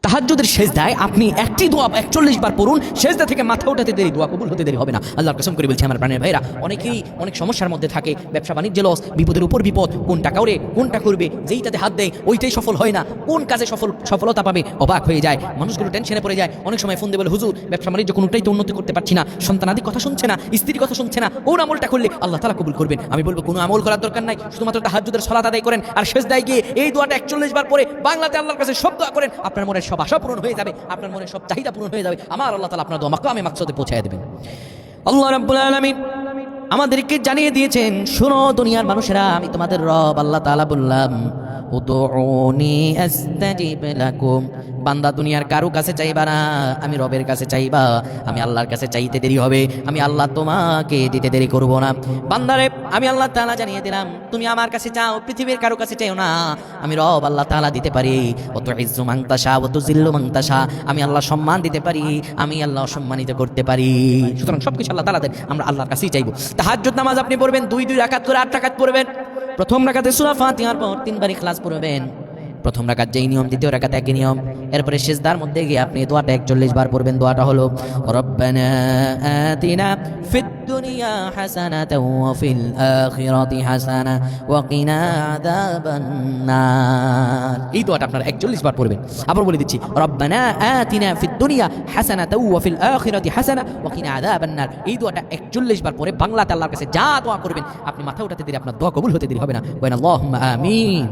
তাহাজ্জুদের সেজদায় আপনি একটি দোয়া 41 বার পড়ুন, সেজদা থেকে মাথা উঠাতে দেরি, দোয়া কবুল হতে দেরি হবে না। আল্লাহর কসম করে বলছি আমার প্রাণের ভাইরা, অনেকেই অনেক সমস্যার মধ্যে থাকে, ব্যবসা বাণিজ্য লস, বিপদের উপর বিপদ, কোনটা কাউরে কোনটা করবে, যেইটাতে হাত দেয় ওইটাই সফল হয় না, কোন কাজে সফলতা পাবে অবাক হয়ে যায়, মানুষগুলো টেনশনে পড়ে যায়। অনেক সময় ফোন দিয়ে বলে, হুজুর ব্যবসা বাণিজ্য কোনোটাই তো উন্নতি করতে পারছি না, সন্তানাদি কথা শুনছে না, স্ত্রীর কথা শুনছে না, কোন আমলটা করলে আল্লাহ তাআলা কবুল করবেন? আমি বলবো কোনো আমল করার দরকার নাই, শুধুমাত্র তাহাজ্জুদের সালাত আদায় করেন আর সেজদায় গিয়ে এই দোয়াটা 41 বার পরে বাংলাতে আল্লাহর কাছে সব দোয়া করেন, আপনার মনের সব আশা পূরণ হয়ে যাবে, আপনার মনের সব চাহিদা পূরণ হয়ে যাবে। আমার আল্লাহ তাআলা আপনার দোয়া মাকামে মাকসুদে পৌঁছায় দেবেন। আল্লাহ রাব্বুল আলামিন আমাদেরকে জানিয়ে দিয়েছেন, শোনো দুনিয়ার মানুষেরা, আমি তোমাদের রব আল্লাহ তাআলা বললাম, উদউনি আস্তাজিব লাকুম। বান্দা দুনিয়ার কারো কাছে চাইবা না, আমি রবের কাছে চাইবা। আমি আল্লাহর কাছে চাইতে দেরি হবে, আমি আল্লাহ তোমাকে দিতে দেরি করব না। বান্দারে আমি আল্লাহ তাআলা জানিয়ে দিলাম, তুমি আমার কাছে চাও, পৃথিবীর কারো কাছে চাইও না, আমি রব আল্লাহ তাআলা দিতে পারি। অত ইজ্জু মান তাশা ওয়া তুযিল্লু মান তাশা, আমি আল্লাহ সম্মান দিতে পারি, আমি আল্লাহ সম্মানিত করতে পারি। সুতরাং সবকিছু আল্লাহ তাআলা দেন, আমরা আল্লাহর কাছেই চাইবো। তাহাজ্জুদ নামাজ আপনি পড়বেন 2 রাকাত করে 8 রাকাত পড়বেন। প্রথম রাকাতে সূরা ফাতিহার পর 3 বার ইখলাস পড়বেন। প্রথম রাকাত যেই নিয়ম, দ্বিতীয় রাকাত একই নিয়ম। এরপরে সিজদার মধ্যে গিয়ে আপনি দোয়াটা 41 বার পড়বেন। দোয়াটা হলো, রব্বানা আতিনা ফিদ দুনিয়া হাসানাতাও ওয়া ফিল আখিরাতি হাসানা ওয়া কিনা আযাবান নার। এই দোয়াটা আপনারা 41 বার পড়বেন। আবার বলে দিচ্ছি, রব্বানা আতিনা ফিদ দুনিয়া হাসানাতাও ওয়া ফিল আখিরাতি হাসানা ওয়া কিনা আযাবান নার। এই দোয়াটা 41 বার পরে বাংলাতে আল্লাহর কাছে যা দোয়া করবেন, আপনি মাথা উঠাতে দেরি, আপনার দোয়া কবুল হতে দেরি হবে না। ওয়া আল্লাহুম্মা আমিন।